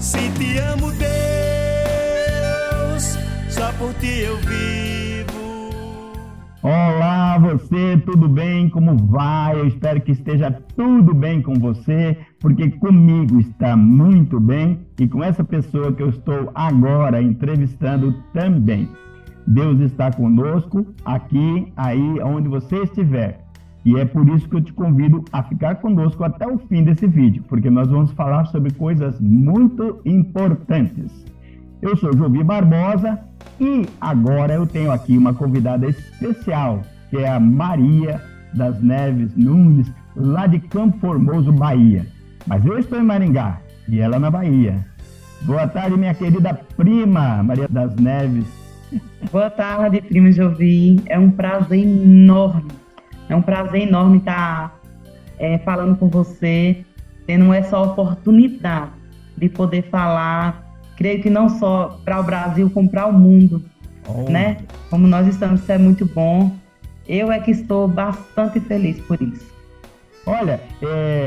Se te amo, Deus, só por ti eu vivo. Olá, você, tudo bem? Como vai? Eu espero que esteja tudo bem com você, porque comigo está muito bem e com essa pessoa que eu estou agora entrevistando também. Deus está conosco aqui, aí, onde você estiver. E é por isso que eu te convido a ficar conosco até o fim desse vídeo, porque nós vamos falar sobre coisas muito importantes. Eu sou Jovi Barbosa e agora eu tenho aqui uma convidada especial, que é a Maria das Neves Nunes, lá de Campo Formoso, Bahia. Mas eu estou em Maringá e ela na Bahia. Boa tarde, minha querida prima, Maria das Neves. Boa tarde, primo Jovi. É um prazer enorme. Estar falando com você, tendo essa oportunidade de poder falar, creio que não só para o Brasil, como para o mundo, né? Como nós estamos, isso é muito bom. Eu é que estou bastante feliz por isso. Olha,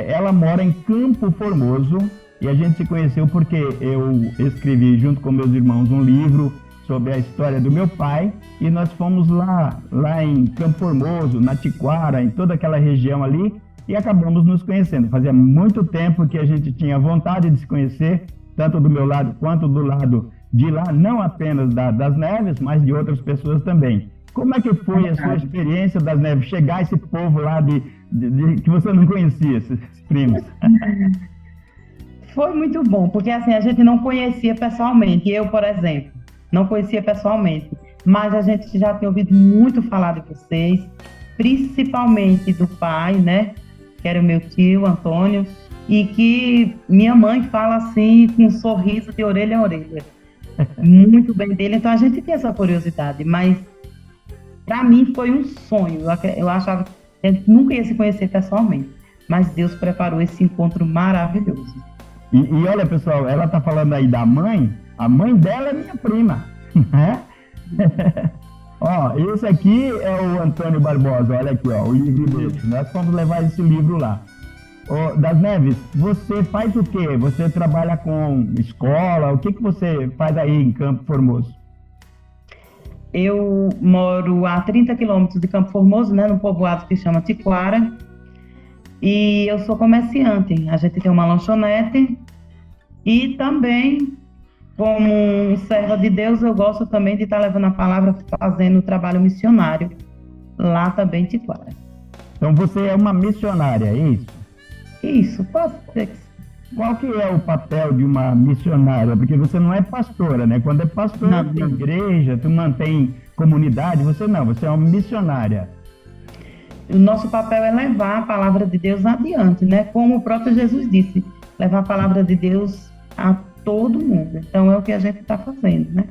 ela mora em Campo Formoso e a gente se conheceu porque eu escrevi junto com meus irmãos um livro sobre a história do meu pai, e nós fomos lá em Campo Formoso, na Tiquara, em toda aquela região ali, e acabamos nos conhecendo. Fazia muito tempo que a gente tinha vontade de se conhecer, tanto do meu lado quanto do lado de lá, não apenas das Neves, mas de outras pessoas também. Como é que foi a sua experiência das Neves, chegar esse povo lá que você não conhecia, esses primos? Foi muito bom, porque assim, a gente não conhecia pessoalmente. Eu, por exemplo, não conhecia pessoalmente, mas a gente já tinha ouvido muito falar de vocês, principalmente do pai, né, que era o meu tio, Antônio, e que minha mãe fala assim, com um sorriso de orelha a orelha, muito bem dele. Então a gente tinha essa curiosidade, mas para mim foi um sonho. Eu achava que a gente nunca ia se conhecer pessoalmente, mas Deus preparou esse encontro maravilhoso. E olha, pessoal, ela tá falando aí da mãe. A mãe dela é minha prima, né? Ó, esse aqui é o Antônio Barbosa, olha aqui, ó, o livro dele. Nós vamos levar esse livro lá. Ô, das Neves, você faz o quê? Você trabalha com escola? O que você faz aí em Campo Formoso? Eu moro a 30 quilômetros de Campo Formoso, né, num povoado que chama Tiquara, e eu sou comerciante. A gente tem uma lanchonete e também, como serva de Deus, eu gosto também de estar levando a palavra, fazendo trabalho missionário lá também em Tiquara. Então você é uma missionária, é isso? Isso, posso dizer que sim. Qual que é o papel de uma missionária? Porque você não é pastora, né? Quando é pastora, tem igreja, tu mantém comunidade, você não, você é uma missionária. O nosso papel é levar a palavra de Deus adiante, né? Como o próprio Jesus disse, levar a palavra de Deus a todo mundo. Então é o que a gente está fazendo, né?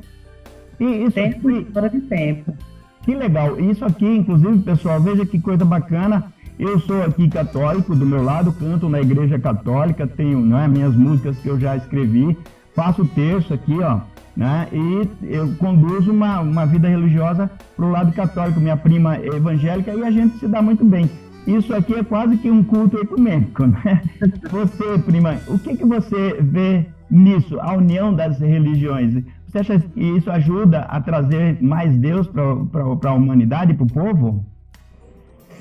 E isso tempo aqui, e fora de tempo. Que legal. Isso aqui, inclusive, pessoal, veja que coisa bacana. Eu sou aqui católico, do meu lado, canto na igreja católica, tenho, né, minhas músicas que eu já escrevi, faço terço aqui, ó, né? E eu conduzo uma vida religiosa pro lado católico. Minha prima é evangélica e a gente se dá muito bem. Isso aqui é quase que um culto ecumênico, né? Você, prima, o que você vê nisso, a união das religiões? Você acha que isso ajuda a trazer mais Deus para a humanidade, para o povo?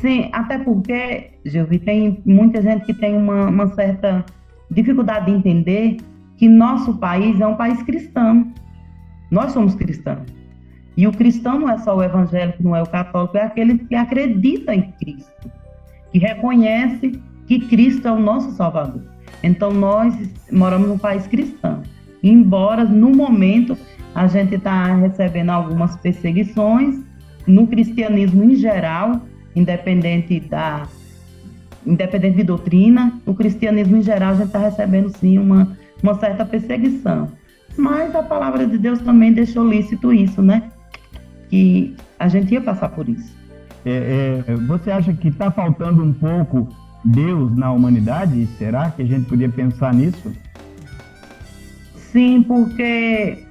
Sim, até porque, Gilvi, tem muita gente que tem uma certa dificuldade de entender que nosso país é um país cristão. Nós somos cristãos. E o cristão não é só o evangélico, não é o católico, é aquele que acredita em Cristo, que reconhece que Cristo é o nosso Salvador. Então, nós moramos num país cristão. Embora, no momento, a gente está recebendo algumas perseguições no cristianismo em geral, independente de doutrina, o cristianismo em geral a gente está recebendo, sim, uma certa perseguição. Mas a palavra de Deus também deixou lícito isso, né? Que a gente ia passar por isso. Você acha que está faltando um pouco Deus na humanidade? Será que a gente podia pensar nisso? Sim, porque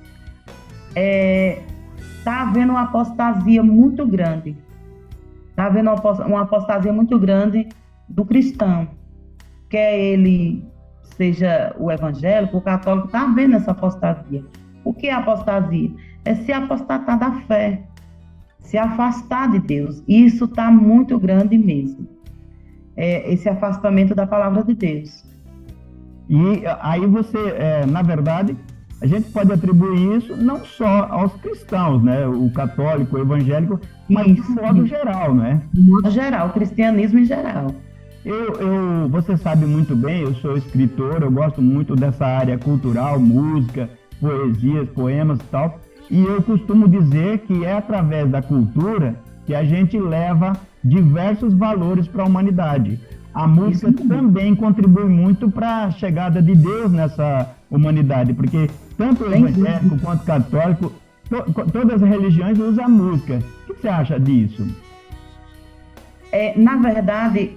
está havendo uma apostasia muito grande. Está havendo uma apostasia muito grande do cristão. Quer ele seja o evangélico, o católico, está vendo essa apostasia. O que é apostasia? É se apostatar da fé, se afastar de Deus. E isso está muito grande mesmo. Esse afastamento da palavra de Deus. E aí você, na verdade, a gente pode atribuir isso não só aos cristãos, né? O católico, o evangélico, mas de modo geral, né? De modo geral, o cristianismo em geral. Você sabe muito bem, eu sou escritor, eu gosto muito dessa área cultural, música, poesias, poemas e tal. E eu costumo dizer que é através da cultura que a gente leva diversos valores para a humanidade. A música também contribui muito para a chegada de Deus nessa humanidade, porque tanto o evangélico quanto o católico, todas as religiões usam a música. O que você acha disso? Na verdade,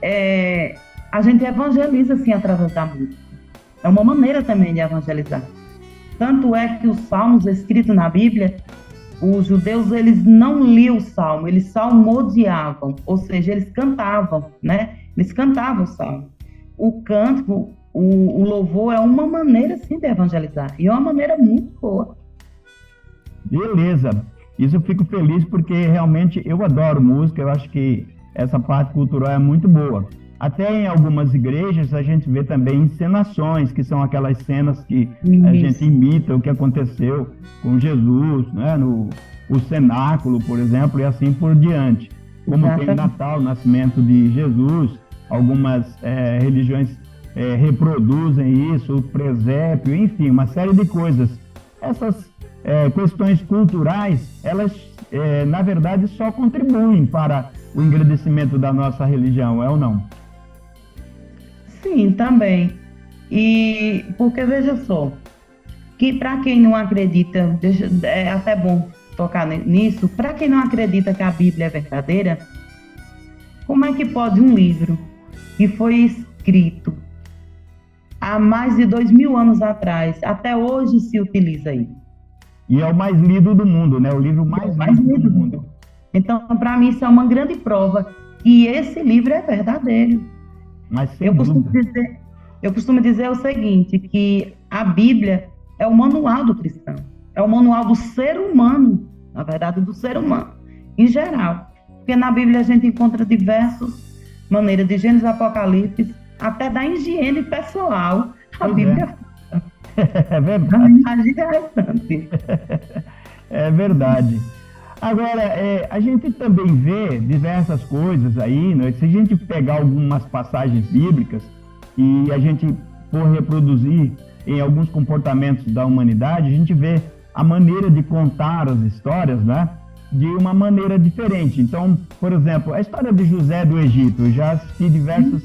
a gente evangeliza assim através da música. É uma maneira também de evangelizar. Tanto é que os salmos escritos na Bíblia, os judeus, eles não liam o salmo, eles salmodiavam, ou seja, eles cantavam, né? Eles cantavam o salmo. O canto, o louvor é uma maneira, sim, de evangelizar. E é uma maneira muito boa. Beleza. Isso eu fico feliz porque realmente eu adoro música, eu acho que essa parte cultural é muito boa. Até em algumas igrejas a gente vê também encenações, que são aquelas cenas que a gente imita o que aconteceu com Jesus, né? O cenáculo, por exemplo, e assim por diante. Como tem Natal, o nascimento de Jesus, algumas religiões reproduzem isso, o presépio, enfim, uma série de coisas. Essas questões culturais, elas, na verdade, só contribuem para o engrandecimento da nossa religião, é ou não? Sim, também. E porque, veja só, que para quem não acredita, é até bom tocar nisso, para quem não acredita que a Bíblia é verdadeira, como é que pode um livro que foi escrito há mais de 2000 anos atrás, até hoje se utiliza aí? E é o mais lido do mundo, né? O livro mais lido do mundo. Então, para mim, isso é uma grande prova que esse livro é verdadeiro. Mas eu costumo dizer o seguinte, que a Bíblia é o manual do cristão, é o manual do ser humano, na verdade, do ser humano, em geral. Porque na Bíblia a gente encontra diversas maneiras, de Gênesis, Apocalipse, até da higiene pessoal. A Bíblia é verdade. É verdade. Agora, a gente também vê diversas coisas aí, né? Se a gente pegar algumas passagens bíblicas e a gente for reproduzir em alguns comportamentos da humanidade, a gente vê a maneira de contar as histórias, né? De uma maneira diferente. Então, por exemplo, a história de José do Egito, eu já assisti diversos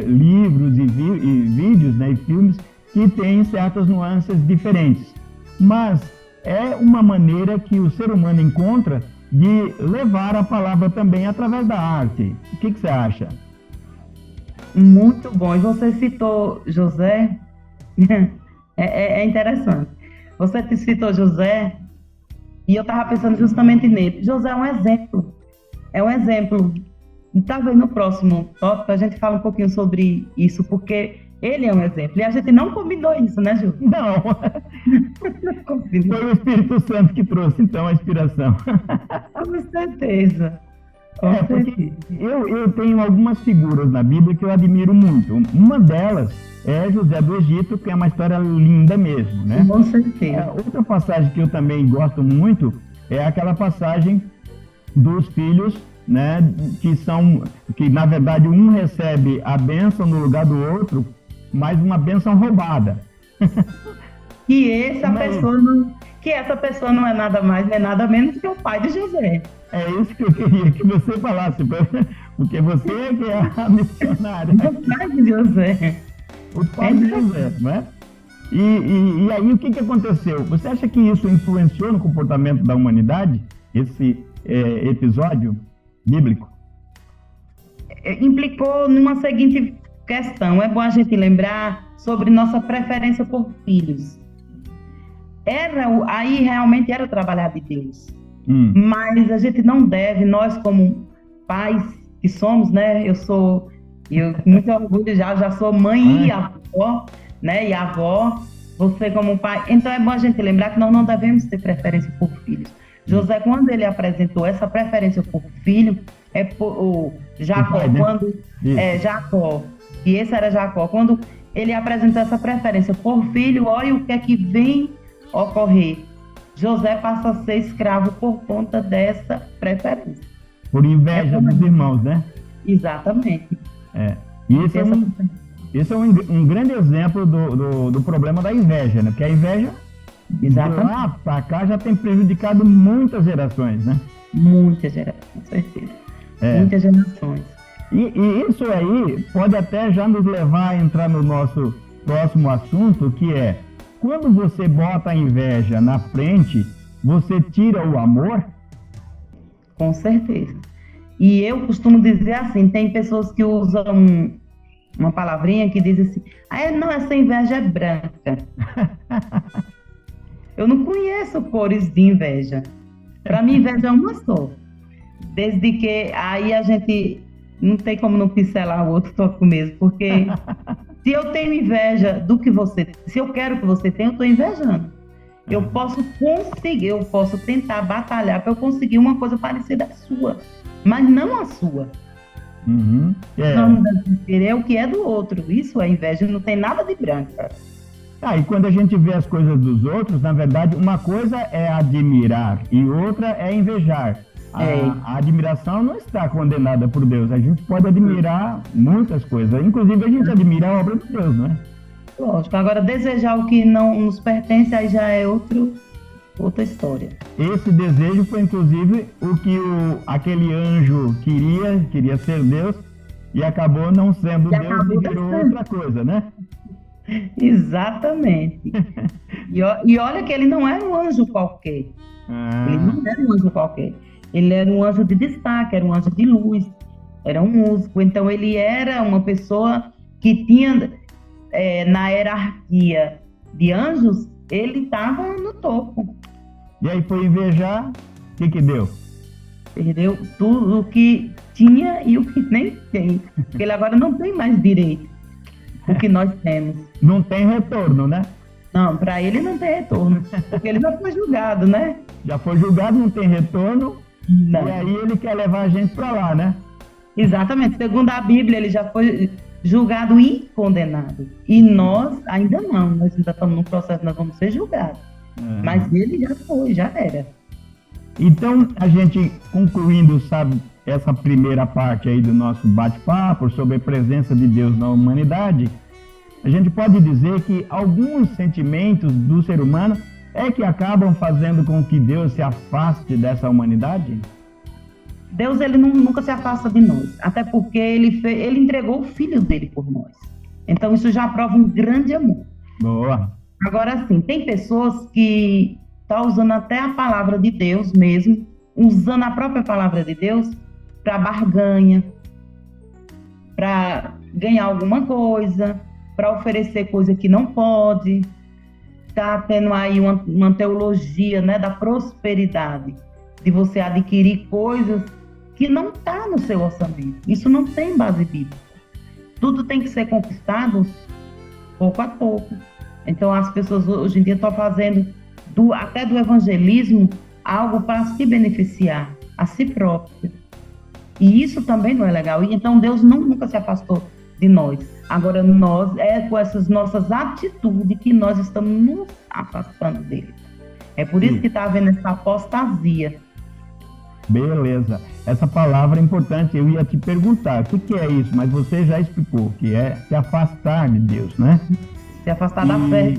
livros e vídeos, né, e filmes que têm certas nuances diferentes. Mas é uma maneira que o ser humano encontra de levar a palavra também através da arte. O que você acha? Muito bom. E você citou José, é interessante. Você citou José, e eu estava pensando justamente nele. José é um exemplo. É um exemplo. Talvez no próximo tópico a gente fala um pouquinho sobre isso, porque ele é um exemplo. E a gente não combinou isso, né, Ju? Não. Foi o Espírito Santo que trouxe, então, a inspiração. Com certeza. Porque eu tenho algumas figuras na Bíblia que eu admiro muito. Uma delas é José do Egito, que é uma história linda mesmo, né? Com certeza. Outra passagem que eu também gosto muito é aquela passagem dos filhos, né? Que na verdade um recebe a bênção no lugar do outro, mas uma bênção roubada. Essa pessoa não é nada mais, nem nada menos que o pai de José. É isso que eu queria que você falasse, porque você é que é a missionária. O pai de José. O pai de José, né? E aí o que aconteceu? Você acha que isso influenciou no comportamento da humanidade, esse episódio bíblico? Implicou numa seguinte questão. É bom a gente lembrar sobre nossa preferência por filhos. Aí realmente era o trabalhar de Deus. Mas a gente não deve, nós como pais que somos, né? Eu sou E eu com muito orgulho já sou mãe e avó, né? E avó, você como pai. Então é bom a gente lembrar que nós não devemos ter preferência por filhos. José, quando ele apresentou essa preferência por filho, o Jacó, pai, né? Jacó, e esse era Jacó, quando ele apresentou essa preferência por filho, olha o que é que vem ocorrer. José passa a ser escravo por conta dessa preferência. Por inveja dos irmãos, né? Exatamente. E esse é um grande exemplo do problema da inveja, né? Porque a inveja, exatamente, de lá para cá, já tem prejudicado muitas gerações, né? Muitas gerações, com certeza. Muitas gerações. E isso aí pode até já nos levar a entrar no nosso próximo assunto, que é: quando você bota a inveja na frente, você tira o amor? Com certeza. E eu costumo dizer assim, tem pessoas que usam uma palavrinha que diz assim, não, essa inveja é branca. Eu não conheço cores de inveja. Para mim, inveja é uma só. Desde que aí a gente não tem como não pincelar o outro toco mesmo, porque se eu tenho inveja do que você, se eu quero que você tenha, eu estou invejando. Eu posso conseguir, eu posso tentar batalhar para eu conseguir uma coisa parecida à sua, mas não a sua. Não deve querer o que é do outro. Isso é inveja, não tem nada de branca. E quando a gente vê as coisas dos outros, na verdade, uma coisa é admirar e outra é invejar. A admiração não está condenada por Deus. A gente pode admirar muitas coisas. Inclusive, a gente admira a obra de Deus, não é? Lógico. Agora, desejar o que não nos pertence, aí já é outra história. Esse desejo foi, inclusive, o que aquele anjo queria ser Deus, e acabou não sendo Deus e virou outra coisa, né? Exatamente. E olha que ele não era um anjo qualquer. Ele não era um anjo qualquer. Ele era um anjo de destaque, era um anjo de luz, era um músico. Então, ele era uma pessoa que tinha, na hierarquia de anjos, ele estava no topo. E aí foi invejar, o que deu? Perdeu tudo o que tinha e o que nem tem. Porque ele agora não tem mais direito o que nós temos. Não tem retorno, né? Não, para ele não tem retorno. Porque ele já foi julgado, né? Já foi julgado, não tem retorno. Não. E aí ele quer levar a gente para lá, né? Exatamente. Segundo a Bíblia, ele já foi julgado e condenado. E nós ainda não. Nós ainda estamos no processo, nós vamos ser julgados. Mas ele já foi, já era. Então, a gente concluindo, sabe, essa primeira parte aí do nosso bate-papo sobre a presença de Deus na humanidade, a gente pode dizer que alguns sentimentos do ser humano que acabam fazendo com que Deus se afaste dessa humanidade? Deus, ele nunca se afasta de nós, até porque ele entregou o filho dele por nós. Então, isso já prova um grande amor. Boa. Agora, sim, tem pessoas que estão usando até a palavra de Deus mesmo, usando a própria palavra de Deus para barganha, para ganhar alguma coisa, para oferecer coisa que não pode. Está tendo aí uma teologia, né, da prosperidade, de você adquirir coisas que não está no seu orçamento. Isso não tem base bíblica. Tudo tem que ser conquistado pouco a pouco. Então, as pessoas hoje em dia estão fazendo até do evangelismo algo para se beneficiar a si próprio. E isso também não é legal. E então, Deus nunca se afastou de nós. Agora, com essas nossas atitudes que nós estamos nos afastando dele. É por isso que está havendo essa apostasia. Beleza. Essa palavra é importante. Eu ia te perguntar, o que é isso? Mas você já explicou, que é se afastar de Deus, né? Se afastar da fé.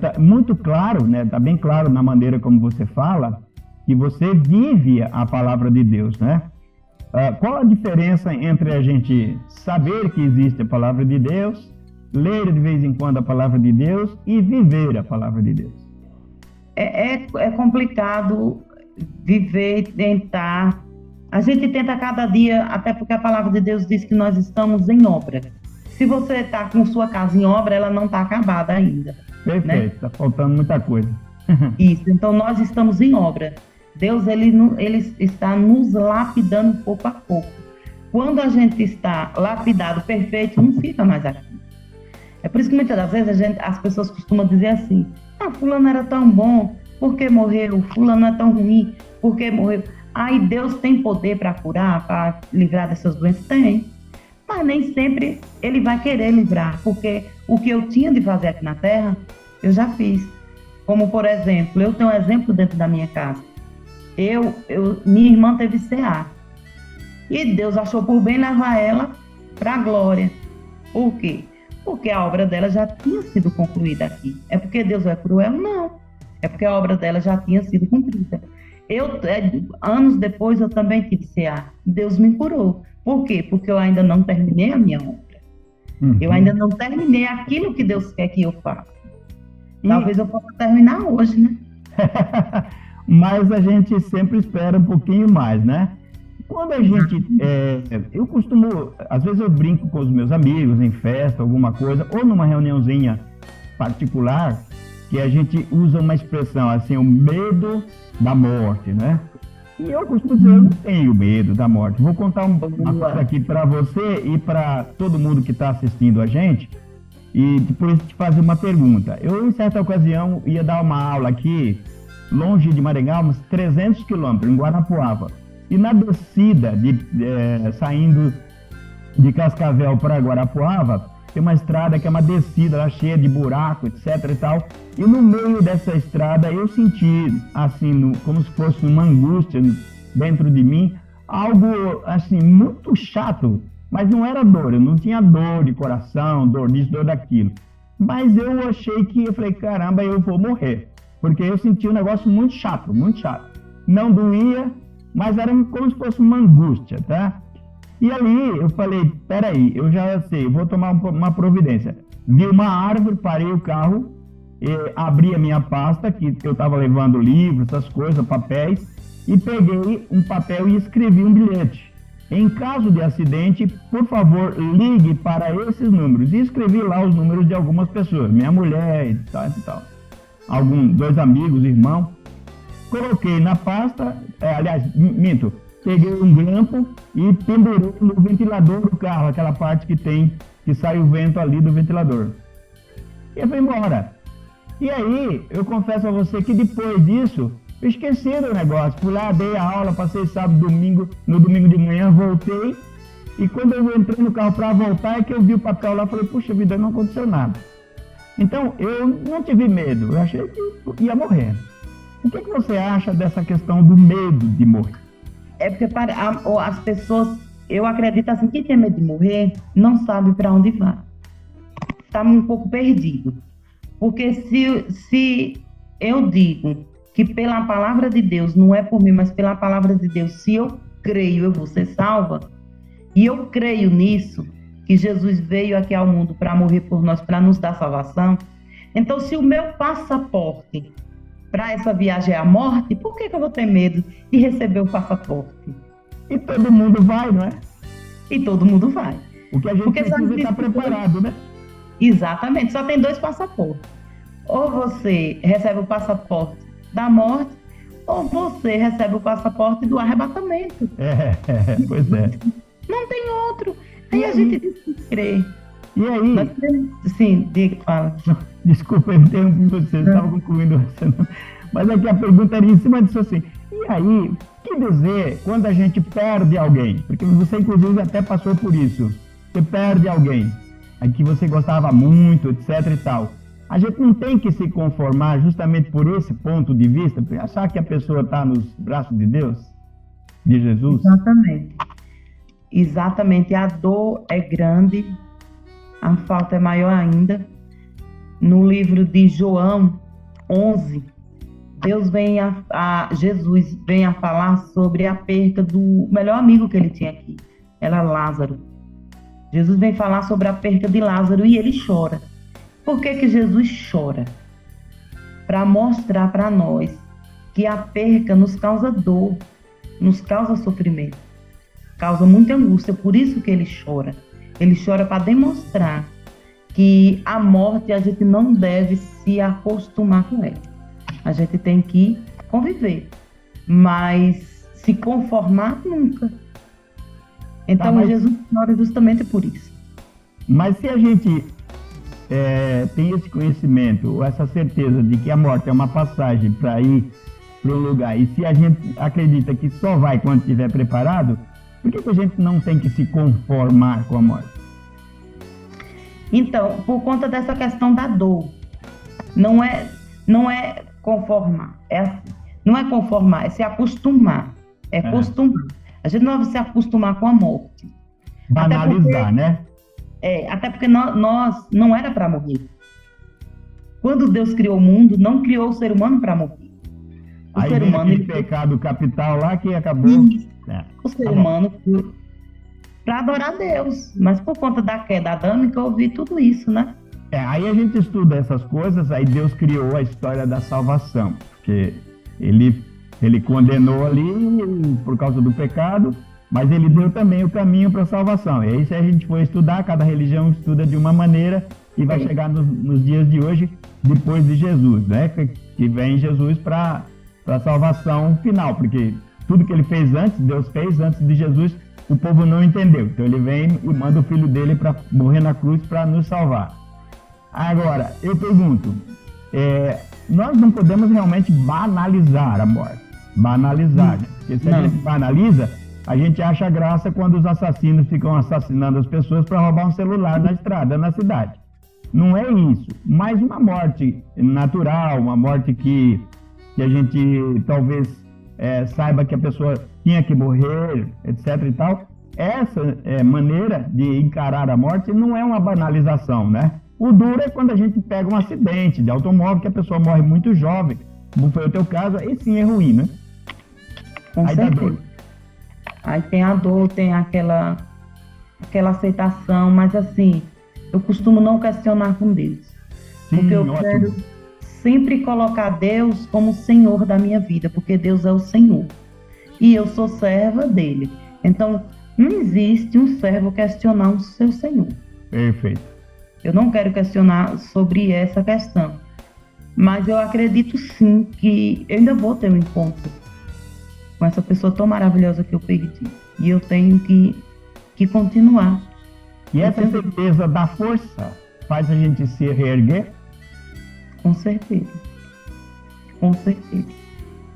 Tá muito claro, né? Tá bem claro na maneira como você fala, que você vive a palavra de Deus, né? Qual a diferença entre a gente saber que existe a palavra de Deus, ler de vez em quando a palavra de Deus e viver a palavra de Deus? É complicado viver e tentar. A gente tenta cada dia, até porque a palavra de Deus diz que nós estamos em obra. Se você está com sua casa em obra, ela não está acabada ainda. Perfeito, está faltando muita coisa. Isso, então nós estamos em obra. Deus, ele está nos lapidando pouco a pouco. quando a gente está lapidado, perfeito, não fica mais aqui. É por isso que muitas das vezes as pessoas costumam dizer assim: ah, fulano era tão bom, por que morreu? Fulano é tão ruim, por que morreu? Aí Deus tem poder para curar, para livrar dessas doenças? Tem. Mas nem sempre Ele vai querer livrar, porque o que eu tinha de fazer aqui na Terra, eu já fiz. Como, por exemplo, eu tenho um exemplo dentro da minha casa. Minha irmã teve CA. E Deus achou por bem levar ela para a glória. Por quê? Porque a obra dela já tinha sido concluída aqui. É porque Deus é cruel? Não. É porque a obra dela já tinha sido cumprida. Anos depois, eu também tive CA. Deus me curou. Por quê? Porque eu ainda não terminei a minha obra. Eu ainda não terminei aquilo que Deus quer que eu faça. Talvez eu possa terminar hoje, né? Mas a gente sempre espera um pouquinho mais, né? Quando a gente... eu costumo... Às vezes eu brinco com os meus amigos em festa, alguma coisa, ou numa reuniãozinha particular, que a gente usa uma expressão assim, o medo da morte, né? E eu costumo dizer, eu não tenho medo da morte. Vou contar uma coisa aqui para você e para todo mundo que está assistindo a gente, e depois te fazer uma pergunta. Eu, em certa ocasião, ia dar uma aula aqui, longe de Maringá, uns 300 quilômetros, em Guarapuava. E na descida, saindo de Cascavel para Guarapuava, tem uma estrada que é uma descida lá, cheia de buraco, etc e tal. E no meio dessa estrada eu senti, assim, como se fosse uma angústia dentro de mim, algo, assim, muito chato. Mas não era dor, eu não tinha dor de coração, dor disso, dor daquilo. Mas eu achei que, eu falei, caramba, eu vou morrer. Porque eu senti um negócio muito chato, muito chato. Não doía, mas era como se fosse uma angústia, tá? E ali eu falei, peraí, eu já sei, eu vou tomar uma providência. Vi uma árvore, parei o carro, abri a minha pasta, que eu estava levando livros, essas coisas, papéis, e peguei um papel e escrevi um bilhete. Em caso de acidente, por favor, ligue para esses números. E escrevi lá os números de algumas pessoas, minha mulher e tal, e tal. Dois amigos, irmão. Coloquei na pasta, peguei um grampo e pendurei no ventilador do carro, aquela parte que sai o vento ali do ventilador. E eu fui embora. E aí, eu confesso a você que depois disso, eu esqueci do negócio. Fui lá, dei a aula, passei sábado, domingo, no domingo de manhã, voltei. E quando eu entrei no carro para voltar, é que eu vi o papel lá, falei, puxa vida, não aconteceu nada. Então, eu não tive medo, eu achei que ia morrer. O que você acha dessa questão do medo de morrer? É porque as pessoas, eu acredito assim, quem tem medo de morrer não sabe para onde vai. Está um pouco perdido. Porque se eu digo que pela palavra de Deus, não é por mim, mas pela palavra de Deus, se eu creio, eu vou ser salva, e eu creio nisso, que Jesus veio aqui ao mundo para morrer por nós, para nos dar salvação, então se o meu passaporte para essa viagem é a morte, por que eu vou ter medo de receber o passaporte? E todo mundo vai, não é? E todo mundo vai. O que a gente precisa estar preparado, né? Exatamente, só tem 2 passaportes. Ou você recebe o passaporte da morte, ou você recebe o passaporte do arrebatamento. Pois é. Não tem outro. Aí a gente diz que crê. E aí? Sim, diga, fala. Desculpa, eu interrompi você, estava concluindo essa. Mas aqui a pergunta era em cima disso assim. E aí, o que dizer quando a gente perde alguém? Porque você, inclusive, até passou por isso. Você perde alguém, a que você gostava muito, etc e tal. A gente não tem que se conformar justamente por esse ponto de vista, por achar que a pessoa está nos braços de Deus, de Jesus? Exatamente. Exatamente. A dor é grande, a falta é maior ainda. No livro de João 11, Jesus vem a falar sobre a perca do melhor amigo que ele tinha aqui, era Lázaro. Jesus vem falar sobre a perca de Lázaro e ele chora. Por que Jesus chora? Para mostrar para nós que a perca nos causa dor, nos causa sofrimento, causa muita angústia, por isso que ele chora. Ele chora para demonstrar que a morte a gente não deve se acostumar com ela. A gente tem que conviver, mas se conformar nunca. Então, mas- Jesus chora justamente por isso. Mas se a gente tem esse conhecimento, ou essa certeza de que a morte é uma passagem para ir para um lugar, e se a gente acredita que só vai quando estiver preparado, por que a gente não tem que se conformar com a morte? Então, por conta dessa questão da dor, não é conformar, é assim, não é conformar, é se acostumar, é acostumar. A gente não vai se acostumar com a morte. Banalizar, né? Até porque nós não era para morrer. Quando Deus criou o mundo, não criou o ser humano para morrer. O Aí ser vem humano, aquele pecado capital lá que acabou. o ser Tá bom. humano para adorar a Deus, mas por conta da queda adâmica houve tudo isso, né? Aí a gente estuda essas coisas, aí Deus criou a história da salvação, porque ele condenou ali por causa do pecado, mas ele deu também o caminho para a salvação. E aí, se a gente for estudar, cada religião estuda de uma maneira e vai chegar nos dias de hoje, depois de Jesus, né? Que vem Jesus para a salvação final, porque tudo que ele fez antes, Deus fez antes de Jesus, o povo não entendeu. Então ele vem e manda o filho dele para morrer na cruz para nos salvar. Agora, eu pergunto, nós não podemos realmente banalizar a morte. Banalizar, né? Porque se a gente banaliza, a gente acha graça quando os assassinos ficam assassinando as pessoas para roubar um celular na estrada, na cidade. Não é isso. Mas uma morte natural, uma morte que a gente talvez saiba que a pessoa tinha que morrer, etc. e tal, essa maneira de encarar a morte não é uma banalização, né? O duro é quando a gente pega um acidente de automóvel, que a pessoa morre muito jovem, como foi o teu caso, aí sim é ruim, né? Com Aí dá certeza. dor. Aí tem a dor, tem aquela aceitação, mas assim, eu costumo não questionar com Deus. Sim, Porque eu ótimo. quero sempre colocar Deus como Senhor da minha vida, porque Deus é o Senhor. E eu sou serva dele. Então, não existe um servo questionar o seu Senhor. Perfeito. Eu não quero questionar sobre essa questão. Mas eu acredito sim que eu ainda vou ter um encontro com essa pessoa tão maravilhosa que eu perdi. E eu tenho que continuar. E essa certeza da força faz a gente se reerguer? Com certeza. Com certeza.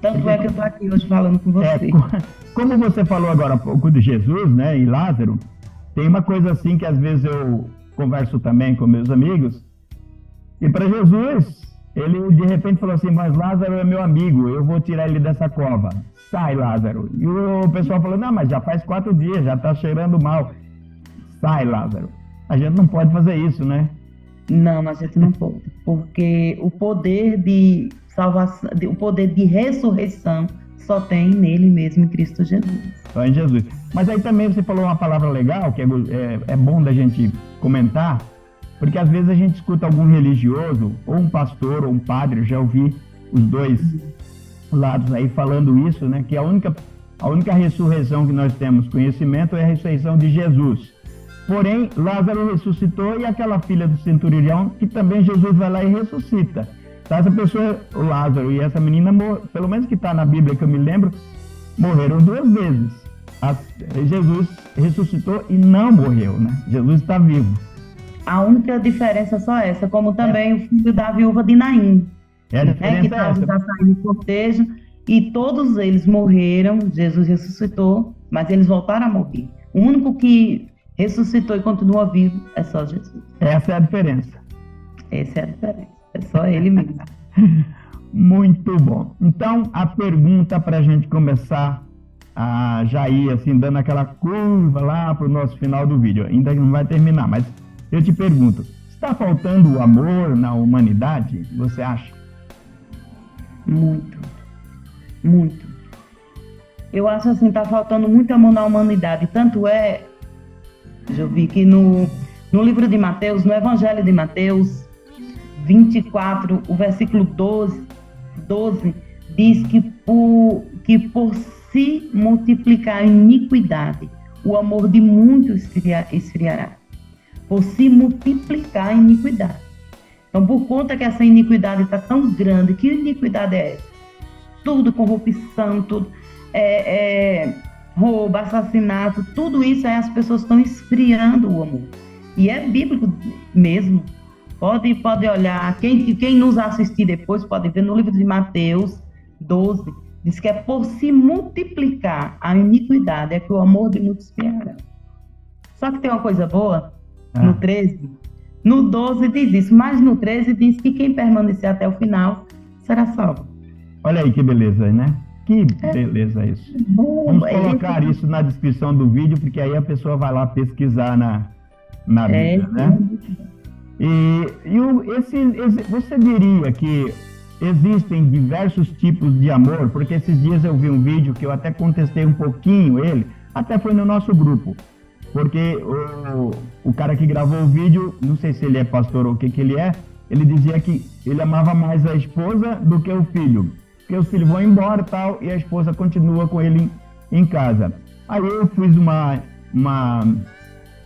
Tanto é que eu estou aqui hoje falando com você. Como você falou agora há pouco de Jesus, né, e Lázaro, tem uma coisa assim que às vezes eu converso também com meus amigos, e para Jesus, ele de repente falou assim, mas Lázaro é meu amigo, eu vou tirar ele dessa cova. Sai, Lázaro. E o pessoal falou, não, mas já faz 4 dias, já está cheirando mal. Sai, Lázaro. A gente não pode fazer isso, né? Não, a gente não pode. Porque o poder de salvação, o poder de ressurreição só tem nele mesmo, em Cristo Jesus. Só em Jesus. Mas aí também você falou uma palavra legal, que é bom da gente comentar, porque às vezes a gente escuta algum religioso, ou um pastor, ou um padre, eu já ouvi os dois lados aí falando isso, né? Que a única ressurreição que nós temos conhecimento é a ressurreição de Jesus. Porém, Lázaro ressuscitou e aquela filha do centurião, que também Jesus vai lá e ressuscita. Então, essa pessoa, o Lázaro e essa menina, pelo menos que está na Bíblia que eu me lembro, morreram 2 vezes. Jesus ressuscitou e não morreu, né? Jesus está vivo. A única diferença é só essa, como também o filho da viúva de Naim. A diferença Que é essa. estava saindo do cortejo, e todos eles morreram, Jesus ressuscitou, mas eles voltaram a morrer. O único que ressuscitou e continua vivo é só Jesus. Essa é a diferença. Essa é a diferença, é só ele mesmo. Muito bom. Então, a pergunta para a gente começar a já ir assim, dando aquela curva lá para o nosso final do vídeo. Ainda não vai terminar, mas eu te pergunto, está faltando o amor na humanidade, você acha? Muito, muito. Eu acho assim, está faltando muito amor na humanidade. Tanto é, eu vi que no livro de Mateus, no Evangelho de Mateus 24, o versículo 12 diz que por se multiplicar a iniquidade, o amor de muitos esfriará. Por se multiplicar a iniquidade. Então, por conta que essa iniquidade está tão grande, que iniquidade é essa? Tudo, corrupção, tudo. roubo, assassinato, tudo isso aí as pessoas estão esfriando o amor. E é bíblico mesmo. Pode olhar, quem nos assistir depois pode ver no livro de Mateus 12, diz que é por se multiplicar a iniquidade, é que o amor de muitos esfriará. Só que tem uma coisa boa, no 13, no 12 diz isso, mas no 13 diz que quem permanecer até o final será salvo. Olha aí que beleza, né? Que beleza isso. Vamos colocar isso na descrição do vídeo, porque aí a pessoa vai lá pesquisar na Bíblia, né? Você diria que existem diversos tipos de amor? Porque esses dias eu vi um vídeo que eu até contestei um pouquinho ele, até foi no nosso grupo. Porque o cara que gravou o vídeo, não sei se ele é pastor ou o que ele é, ele dizia que ele amava mais a esposa do que o filho. Porque os filhos vão embora e tal, e a esposa continua com ele em casa. Aí eu fiz uma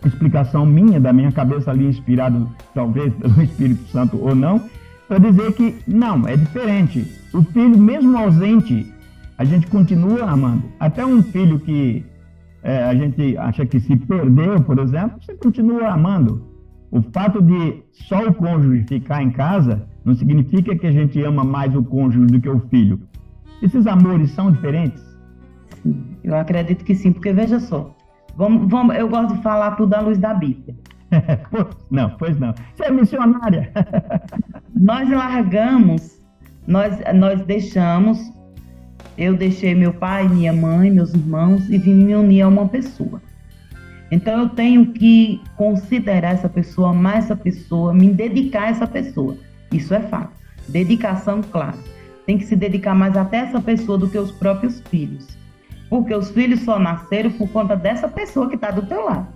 explicação minha, da minha cabeça ali, inspirado talvez pelo Espírito Santo ou não, para dizer que não, é diferente. O filho, mesmo ausente, a gente continua amando. Até um filho que a gente acha que se perdeu, por exemplo, você continua amando. O fato de só o cônjuge ficar em casa não significa que a gente ama mais o cônjuge do que o filho. Esses amores são diferentes? Sim, eu acredito que sim, porque veja só, eu gosto de falar tudo à luz da Bíblia. Pois não. Você é missionária. Nós largamos, nós deixamos, eu deixei meu pai, minha mãe, meus irmãos e vim me unir a uma pessoa. Então eu tenho que considerar essa pessoa, amar essa pessoa, me dedicar a essa pessoa. Isso é fato. Dedicação, claro. Tem que se dedicar mais até essa pessoa do que os próprios filhos. Porque os filhos só nasceram por conta dessa pessoa que está do teu lado.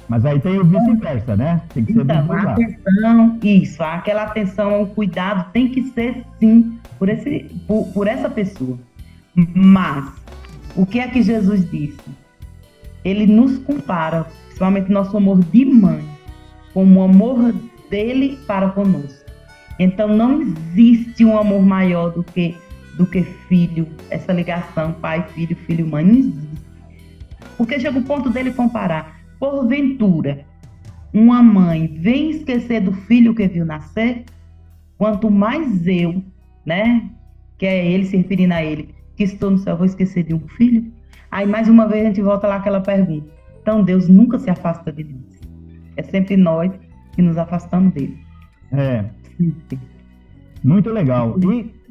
Mas aí tem o vice-versa, né? Tem que ser então, a atenção, isso, aquela atenção, o cuidado tem que ser, sim, por essa pessoa. Mas, o que é que Jesus disse? Ele nos compara, principalmente nosso amor de mãe, como o amor dele para conosco. Então, não existe um amor maior do que filho, essa ligação pai-filho, filho-mãe, não existe. Porque chega o ponto dele comparar. Porventura, uma mãe vem esquecer do filho que viu nascer, quanto mais eu, né, que é ele se referindo a ele, que estou no céu, vou esquecer de um filho? Aí, mais uma vez, a gente volta lá àquela pergunta. Então, Deus nunca se afasta de nós. É sempre nós que nos afastamos dele. Sim. Muito legal.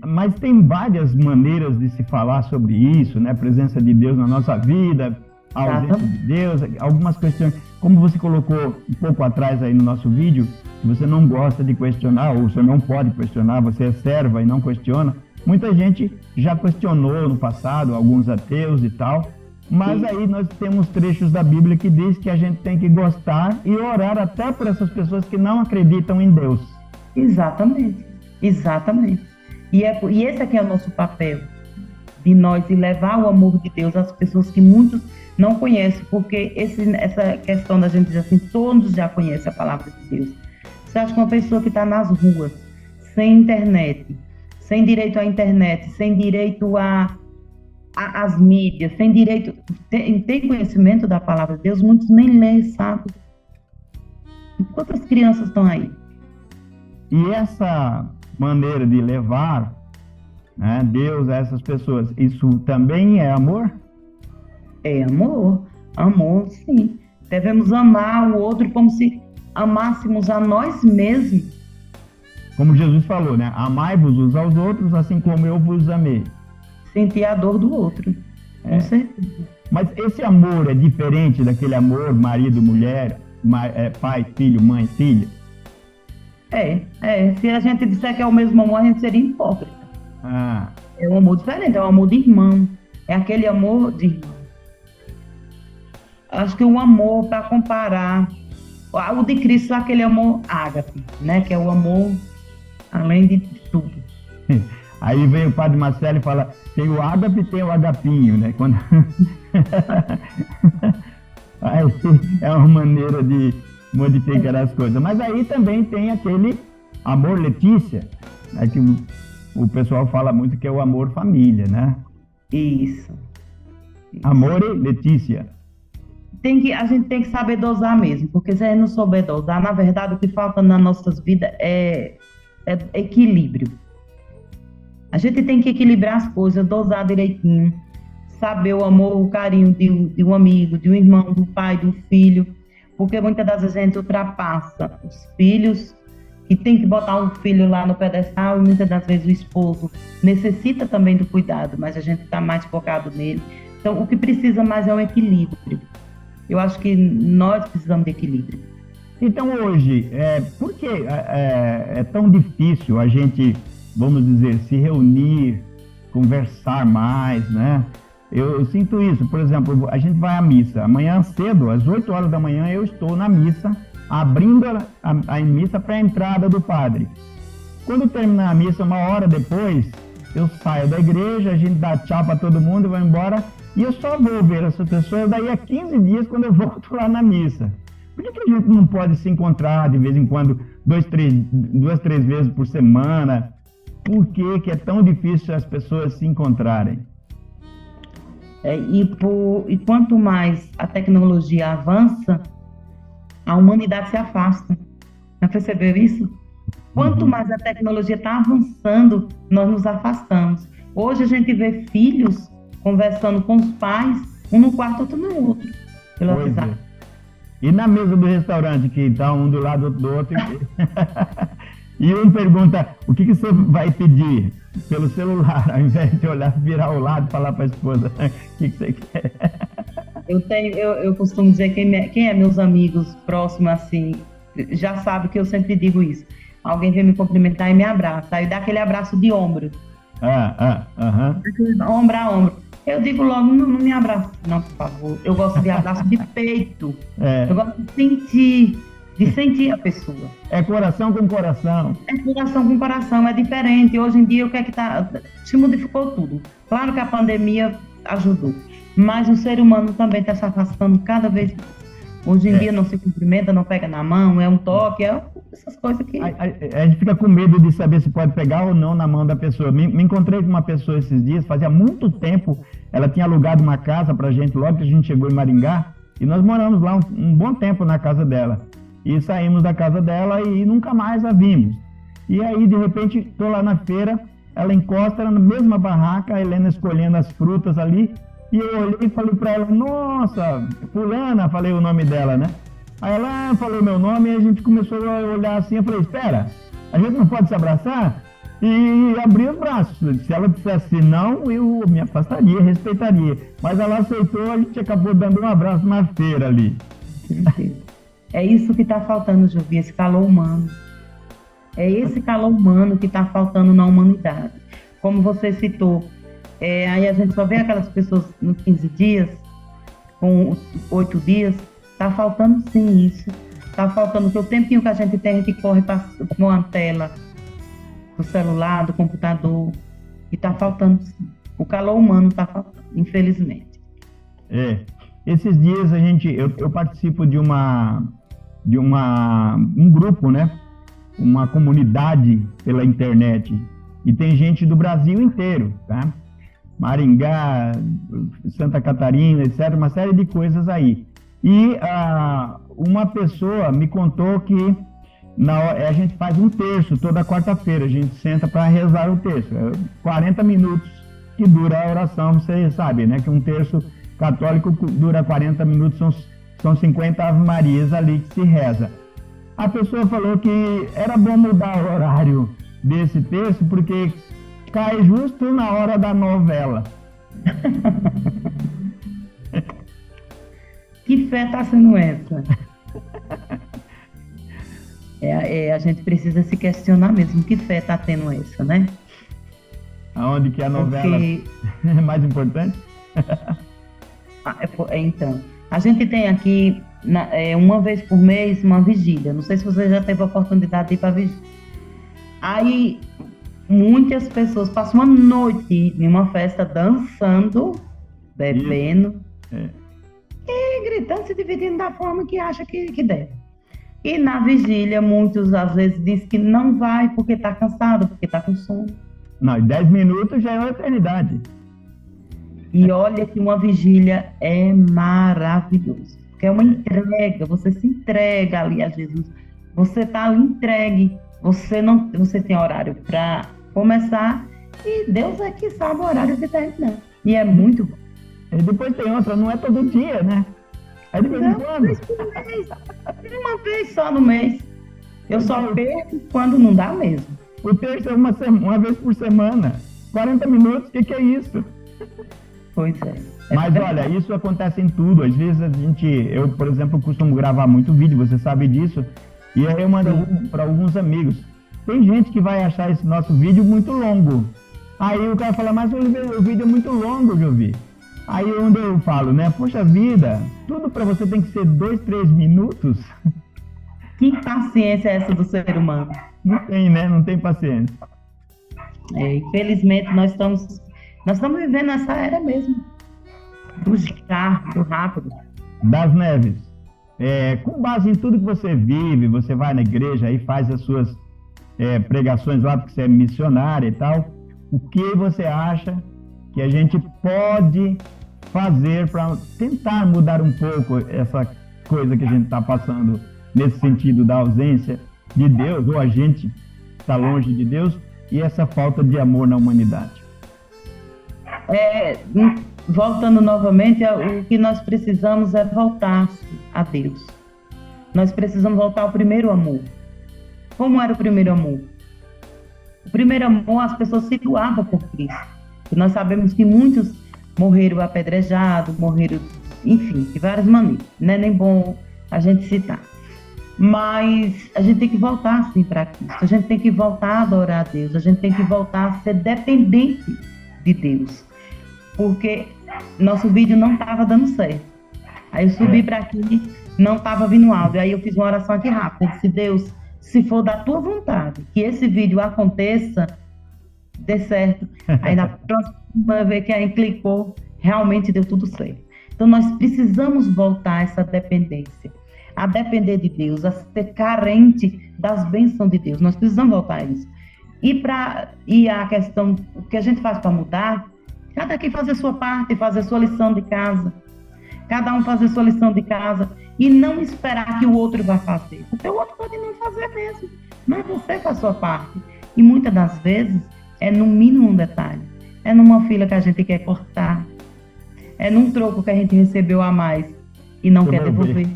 Mas tem várias maneiras de se falar sobre isso, né? Presença de Deus na nossa vida, a ausência de Deus, algumas questões. Como você colocou um pouco atrás aí no nosso vídeo, que você não gosta de questionar, ou você não pode questionar, você é serva e não questiona. Muita gente já questionou no passado, alguns ateus e tal, mas aí nós temos trechos da Bíblia que diz que a gente tem que gostar e orar até por essas pessoas que não acreditam em Deus. Exatamente. E esse aqui é o nosso papel, de nós e levar o amor de Deus às pessoas que muitos não conhecem, porque essa questão da gente dizer assim, todos já conhecem a palavra de Deus. Você acha que uma pessoa que está nas ruas, sem internet, sem direito à internet, sem direito às mídias, sem direito... Tem conhecimento da palavra de Deus, muitos nem lêem, sabe? Quantas crianças estão aí? E essa maneira de levar, né, Deus a essas pessoas, isso também é amor? É amor. Amor, sim. Devemos amar o outro como se amássemos a nós mesmos. Como Jesus falou, né? Amai-vos uns aos outros, assim como eu vos amei. Sentir a dor do outro, com certeza. Mas esse amor é diferente daquele amor marido-mulher, pai, filho, mãe, filha? Se a gente disser que é o mesmo amor, a gente seria hipócrita. É um amor diferente, é um amor de irmão. É aquele amor de irmão. Acho que o amor, para comparar, o de Cristo é aquele amor ágape, né? Que é o amor além de tudo. Aí vem o padre Marcelo e fala, tem o ágape e tem o agapinho, né? Quando... Aí é uma maneira de modificar as coisas. Mas aí também tem aquele amor Letícia, né? Que o pessoal fala muito que é o amor família, né? Isso. Amore Letícia. A gente tem que saber dosar mesmo, porque se a gente não souber dosar, na verdade, o que falta nas nossas vidas é equilíbrio. A gente tem que equilibrar as coisas, dosar direitinho, saber o amor, o carinho de um amigo, de um irmão, do pai, do filho, porque muitas das vezes a gente ultrapassa os filhos, e tem que botar um filho lá no pedestal, e muitas das vezes o esposo necessita também do cuidado, mas a gente está mais focado nele. Então, o que precisa mais é um equilíbrio. Eu acho que nós precisamos de equilíbrio. Então, hoje, por que é tão difícil a gente, vamos dizer, se reunir, conversar mais, né? Eu sinto isso. Por exemplo, a gente vai à missa. Amanhã cedo, às 8 horas da manhã, eu estou na missa, abrindo a missa para a entrada do padre. Quando terminar a missa, 1 hora depois, eu saio da igreja, a gente dá tchau para todo mundo, vai embora, e eu só vou ver essas pessoas daí a 15 dias quando eu volto lá na missa. Por que a gente não pode se encontrar de vez em quando, 2, 3 vezes por semana? Por que é tão difícil as pessoas se encontrarem? E quanto mais a tecnologia avança, a humanidade se afasta. Já percebeu isso? Quanto mais a tecnologia está avançando, nós nos afastamos. Hoje a gente vê filhos conversando com os pais, um no quarto, outro no outro, pelo WhatsApp. E na mesa do restaurante, que está um do lado do outro, e um pergunta, o que você vai pedir pelo celular, ao invés de olhar, virar ao lado e falar para a esposa, o que você quer? Eu costumo dizer, quem é meus amigos próximos, assim, já sabe que eu sempre digo isso. Alguém vem me cumprimentar e me abraça, aí dá aquele abraço de ombro. Ombro a ombro. Eu digo logo, não me abraça, não, por favor. Eu gosto de abraço de peito. Eu gosto de sentir a pessoa. É coração com coração. É coração com coração, é diferente. Hoje em dia, o que é que se modificou tudo. Claro que a pandemia ajudou, mas o ser humano também está se afastando cada vez mais. Hoje em dia não se cumprimenta, não pega na mão, é um toque, essas coisas que... A gente fica com medo de saber se pode pegar ou não na mão da pessoa. Me encontrei com uma pessoa esses dias, fazia muito tempo, ela tinha alugado uma casa pra gente, logo que a gente chegou em Maringá, e nós moramos lá um bom tempo na casa dela. E saímos da casa dela e nunca mais a vimos. E aí, de repente, estou lá na feira, ela encosta na mesma barraca, a Helena escolhendo as frutas ali, e eu olhei e falei para ela, nossa, fulana, falei o nome dela, né? Aí ela falou meu nome e a gente começou a olhar assim, eu falei, espera, a gente não pode se abraçar? E abri os braços. Se ela dissesse não, eu me afastaria, respeitaria. Mas ela aceitou, a gente acabou dando um abraço na feira ali. É isso que está faltando, Jovi, esse calor humano. É esse calor humano que está faltando na humanidade. Como você citou, aí a gente só vê aquelas pessoas nos 15 dias, com 8 dias, está faltando sim isso. Está faltando que o tempinho que a gente tem, a gente corre para uma tela do celular, do computador, e está faltando sim. O calor humano está faltando, infelizmente. Esses dias eu participo de um grupo, né? Uma comunidade pela internet, e tem gente do Brasil inteiro, tá? Maringá, Santa Catarina, etc., uma série de coisas aí. E uma pessoa me contou que a gente faz um terço toda quarta-feira, a gente senta para rezar o terço. 40 minutos que dura a oração, você sabe, né? Que um terço católico dura 40 minutos, são 50 Ave Marias ali que se reza. A pessoa falou que era bom mudar o horário desse terço, porque cai justo na hora da novela. Que fé está sendo essa? A gente precisa se questionar mesmo, que fé está tendo essa, né? Aonde que a novela é mais importante? Então, a gente tem aqui, uma vez por mês, uma vigília. Não sei se você já teve a oportunidade de ir para a vigília. Aí, muitas pessoas passam uma noite em uma festa dançando, bebendo, e gritando, se dividindo da forma que acha que deve. E na vigília, muitos às vezes dizem que não vai porque está cansado, porque está com sono. Não, 10 minutos já é uma eternidade. E olha que uma vigília é maravilhoso, porque é uma entrega, você se entrega ali a Jesus, você está ali entregue, você tem horário para começar e Deus é que sabe o horário de terminar. E é muito bom. E depois tem outra, não é todo dia, né? É de vez em quando. Uma vez só no mês. Eu só perco quando não dá mesmo. O terço é uma vez por semana. 40 minutos, o que é isso? Pois é. Mas olha, isso acontece em tudo. Às vezes eu, por exemplo, costumo gravar muito vídeo, você sabe disso. E aí eu mando para alguns amigos. Tem gente que vai achar esse nosso vídeo muito longo. Aí o cara fala, mas o vídeo é muito longo, Jovi. Aí onde eu falo, né? Poxa vida, tudo para você tem que ser 2, 3 minutos. Que paciência é essa do ser humano? Não tem, né? Não tem paciência. Infelizmente, nós estamos vivendo essa era mesmo. Do rápido. Das Neves, com base em tudo que você vive, você vai na igreja e faz as suas pregações lá, porque você é missionária e tal, o que você acha que a gente pode fazer para tentar mudar um pouco essa coisa que a gente está passando nesse sentido da ausência de Deus, ou a gente está longe de Deus, e essa falta de amor na humanidade? Voltando novamente, o que nós precisamos é voltar a Deus. Nós precisamos voltar ao primeiro amor. Como era o primeiro amor? O primeiro amor, as pessoas se doavam por Cristo. E nós sabemos que muitos morreram apedrejados, morreram, enfim, de várias maneiras. Não é nem bom a gente citar. Mas a gente tem que voltar, sim, para Cristo. A gente tem que voltar a adorar a Deus. A gente tem que voltar a ser dependente de Deus. Porque nosso vídeo não estava dando certo. Aí eu subi para aqui, não estava vindo áudio. Aí eu fiz uma oração aqui rápida. Eu disse, Deus, se for da tua vontade que esse vídeo aconteça, dê certo. Aí na próxima vez que a gente clicou, realmente deu tudo certo. Então nós precisamos voltar a essa dependência. A depender de Deus, a ser carente das bênçãos de Deus. Nós precisamos voltar a isso. E a questão, o que a gente faz para mudar, cada quem fazer a sua parte, fazer a sua lição de casa. Cada um fazer a sua lição de casa e não esperar que o outro vá fazer. Porque o outro pode não fazer mesmo, mas você faz a sua parte. E muitas das vezes é no mínimo um detalhe. É numa fila que a gente quer cortar. É num troco que a gente recebeu a mais e não quer devolver.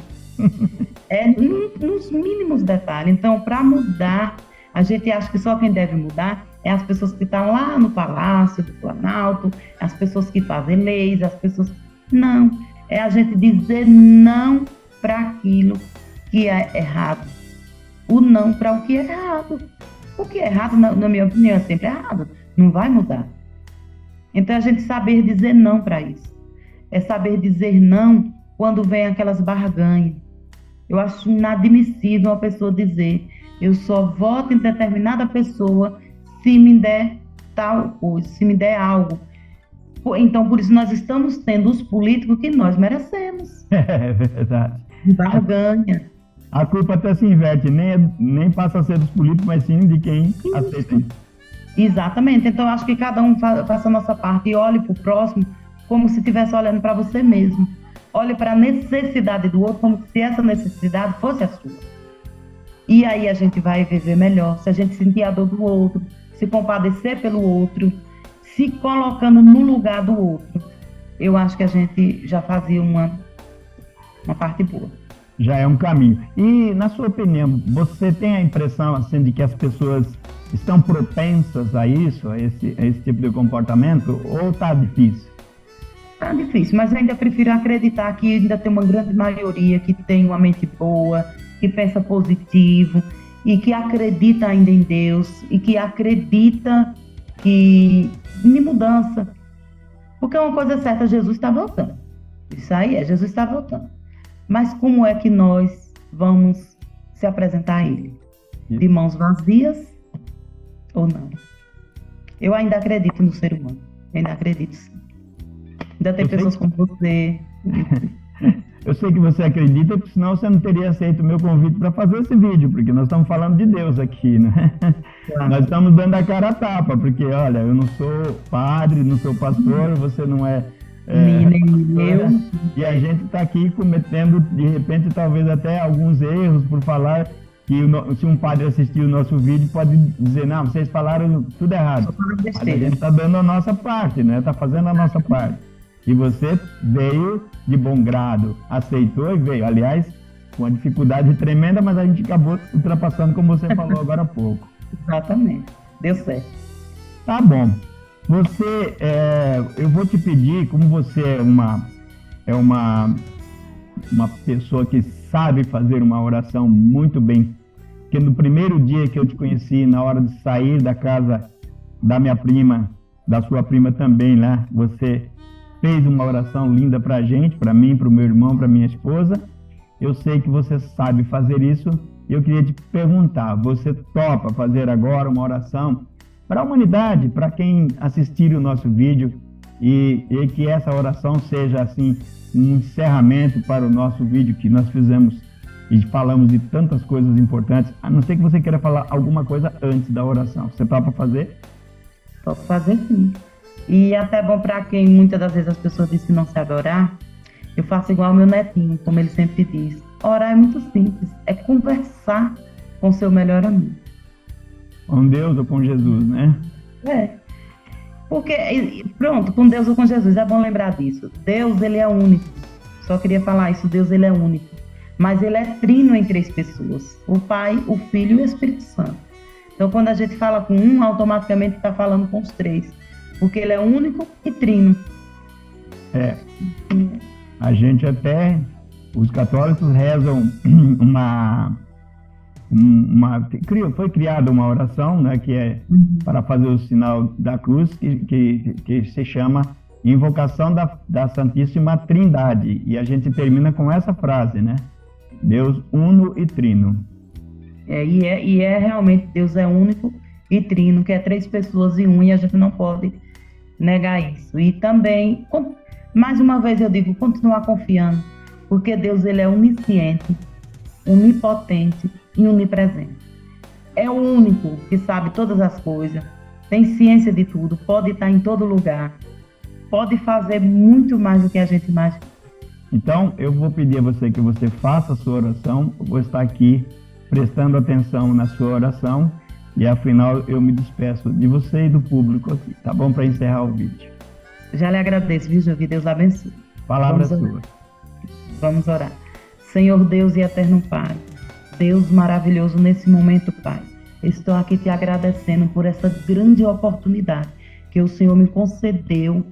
É nos mínimos detalhes. Então, para mudar, a gente acha que só quem deve mudar é as pessoas que estão lá no Palácio do Planalto, as pessoas que fazem leis, as pessoas... Não, é a gente dizer não para aquilo que é errado. O não para o que é errado. O que é errado, na minha opinião, é sempre errado. Não vai mudar. Então, a gente saber dizer não para isso. É saber dizer não quando vem aquelas barganhas. Eu acho inadmissível uma pessoa dizer eu só voto em determinada pessoa se me der tal coisa, se me der algo. Então, por isso, nós estamos tendo os políticos que nós merecemos. É verdade. Barganha. A culpa até se inverte, nem passa a ser dos políticos, mas sim de quem aceita isso. Exatamente. Então, eu acho que cada um faça a nossa parte e olhe para o próximo como se estivesse olhando para você mesmo. Olhe para a necessidade do outro como se essa necessidade fosse a sua. E aí a gente vai viver melhor. Se a gente sentir a dor do outro, se compadecer pelo outro, se colocando no lugar do outro, eu acho que a gente já fazia uma parte boa. Já é um caminho. E, na sua opinião, você tem a impressão assim, de que as pessoas estão propensas a isso, a esse tipo de comportamento, ou está difícil? Tá difícil, mas ainda prefiro acreditar que ainda tem uma grande maioria que tem uma mente boa, que pensa positivo e que acredita ainda em Deus e que acredita em mudança. Porque uma coisa é certa, Jesus está voltando. Isso aí Jesus está voltando. Mas como é que nós vamos se apresentar a Ele? De mãos vazias ou não? Eu ainda acredito no ser humano. Ainda acredito sim. Ainda tem pessoas como você. Eu sei que você acredita, porque senão você não teria aceito o meu convite para fazer esse vídeo, porque nós estamos falando de Deus aqui, né? Claro. Nós estamos dando a cara a tapa, porque, olha, eu não sou padre, não sou pastor, você não é Nem eu. E a gente está aqui cometendo, de repente, talvez até alguns erros por falar que se um padre assistir o nosso vídeo pode dizer, não, vocês falaram tudo errado. Mas a gente está dando a nossa parte, né? Está fazendo a nossa parte. E você veio de bom grado, aceitou e veio. Aliás, com uma dificuldade tremenda, mas a gente acabou ultrapassando, como você falou agora há pouco. Exatamente. Deu certo. Tá bom. Você, eu vou te pedir, como você é uma pessoa que sabe fazer uma oração muito bem, que no primeiro dia que eu te conheci, na hora de sair da casa da minha prima, da sua prima também, né? Você fez uma oração linda pra gente, pra mim, pro meu irmão, pra minha esposa. Eu sei que você sabe fazer isso e eu queria te perguntar, você topa fazer agora uma oração para a humanidade, para quem assistir o nosso vídeo e que essa oração seja assim um encerramento para o nosso vídeo que nós fizemos e falamos de tantas coisas importantes, a não ser que você queira falar alguma coisa antes da oração. Você topa fazer? Topo fazer sim. E até bom para quem muitas das vezes as pessoas dizem que não sabe orar, eu faço igual ao meu netinho, como ele sempre diz. Orar é muito simples, é conversar com seu melhor amigo. Com Deus ou com Jesus, né? Porque, pronto, com Deus ou com Jesus, é bom lembrar disso. Deus, ele é único. Só queria falar isso, Deus, ele é único. Mas ele é trino em 3 pessoas. O Pai, o Filho e o Espírito Santo. Então, quando a gente fala com um, automaticamente está falando com os 3. Porque ele é único e trino. A gente até, os católicos rezam foi criada uma oração, né, que é para fazer o sinal da cruz, que se chama Invocação da Santíssima Trindade. E a gente termina com essa frase, né? Deus uno e trino. E é realmente, Deus é único e trino, que é 3 pessoas em um, e a gente não pode negar isso. E também, mais uma vez eu digo, continuar confiando, porque Deus, ele é onisciente, onipotente e onipresente. É o único que sabe todas as coisas, tem ciência de tudo, pode estar em todo lugar, pode fazer muito mais do que a gente imagina. Então, eu vou pedir a você que você faça a sua oração, eu vou estar aqui prestando atenção na sua oração e, afinal, eu me despeço de você e do público aqui, tá bom? Para encerrar o vídeo. Já lhe agradeço, viu, Jovi? Deus abençoe. Palavra sua. Vamos orar. Senhor Deus e eterno Pai, Deus maravilhoso, nesse momento, Pai, estou aqui te agradecendo por essa grande oportunidade que o Senhor me concedeu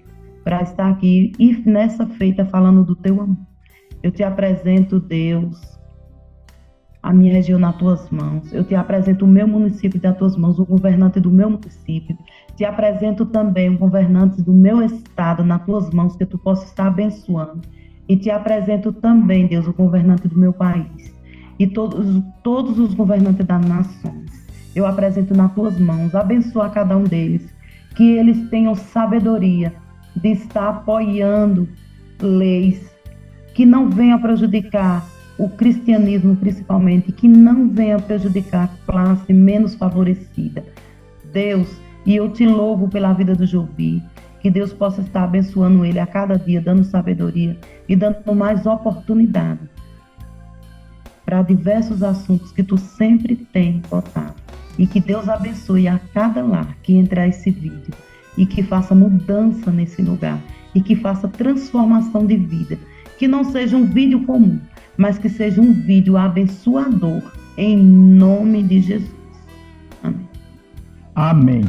para estar aqui e nessa feita falando do teu amor. Eu te apresento, Deus, a minha região nas tuas mãos. Eu te apresento o meu município nas tuas mãos, o governante do meu município. Te apresento também o governante do meu estado nas tuas mãos, que tu possa estar abençoando. E te apresento também, Deus, o governante do meu país. E todos os governantes das nações. Eu apresento nas tuas mãos. Abençoa cada um deles. Que eles tenham sabedoria de estar apoiando leis que não venham prejudicar o cristianismo, principalmente, que não venha prejudicar a classe menos favorecida. Deus, e eu te louvo pela vida do Jovi, que Deus possa estar abençoando ele a cada dia, dando sabedoria e dando mais oportunidade para diversos assuntos que tu sempre tem botado. E que Deus abençoe a cada lar que entrar esse vídeo e que faça mudança nesse lugar e que faça transformação de vida. Que não seja um vídeo comum, mas que seja um vídeo abençoador, em nome de Jesus. Amém. Amém.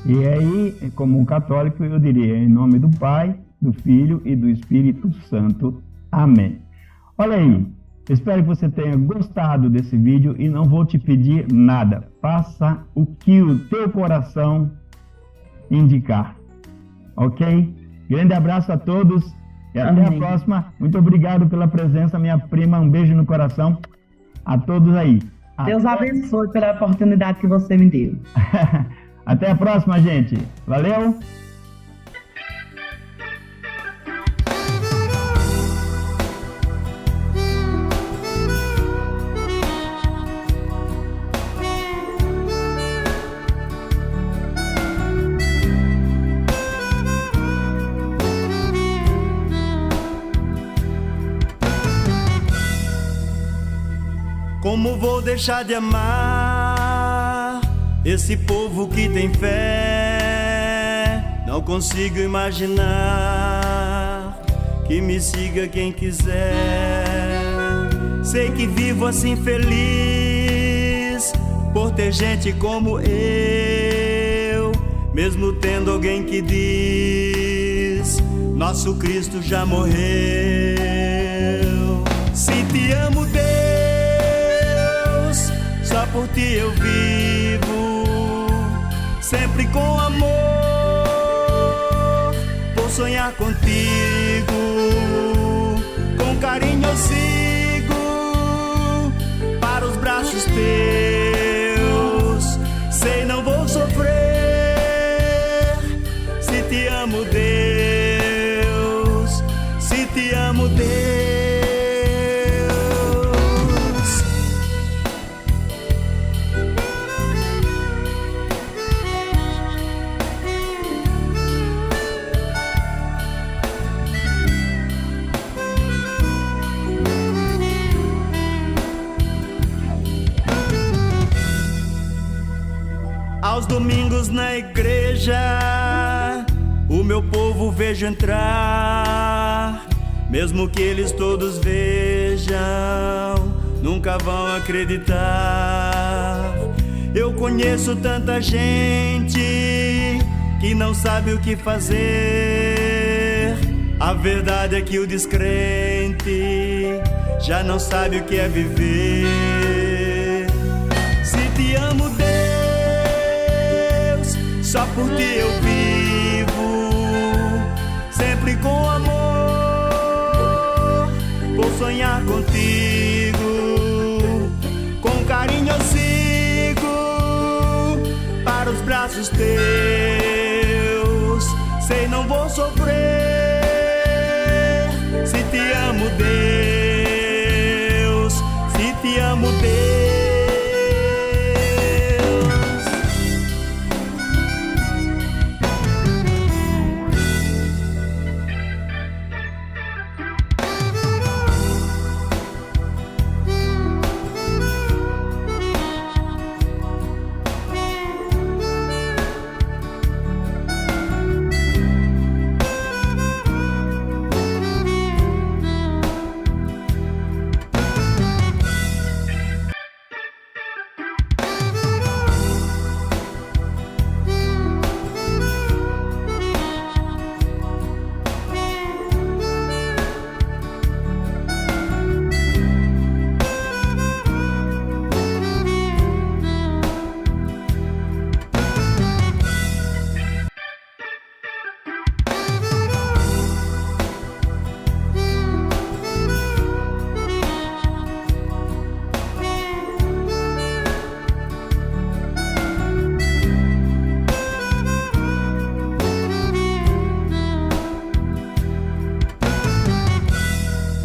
E aí, como um católico, eu diria, em nome do Pai, do Filho e do Espírito Santo. Amém. Olha aí, espero que você tenha gostado desse vídeo e não vou te pedir nada. Faça o que o teu coração indicar. Ok? Grande abraço a todos e até a próxima. Muito obrigado pela presença, minha prima. Um beijo no coração a todos aí. Deus abençoe pela oportunidade que você me deu. Até a próxima, gente. Valeu! Como vou deixar de amar esse povo que tem fé? Não consigo imaginar que me siga quem quiser. Sei que vivo assim feliz por ter gente como eu, mesmo tendo alguém que diz: nosso Cristo já morreu. Se te amo, Deus, só por ti eu vivo, sempre com amor, vou sonhar contigo, com carinho eu sigo para os braços teus. Sei não vou sofrer, se te amo, Deus, se te amo, Deus. Aos domingos na igreja, o meu povo vejo entrar. Mesmo que eles todos vejam, nunca vão acreditar. Eu conheço tanta gente que não sabe o que fazer. A verdade é que o descrente já não sabe o que é viver. Se te amo, Deus, só por ti eu vivo, sempre com amor, vou sonhar contigo, com carinho eu sigo para os braços teus. Sei não vou sofrer, se te amo, Deus, se te amo, Deus.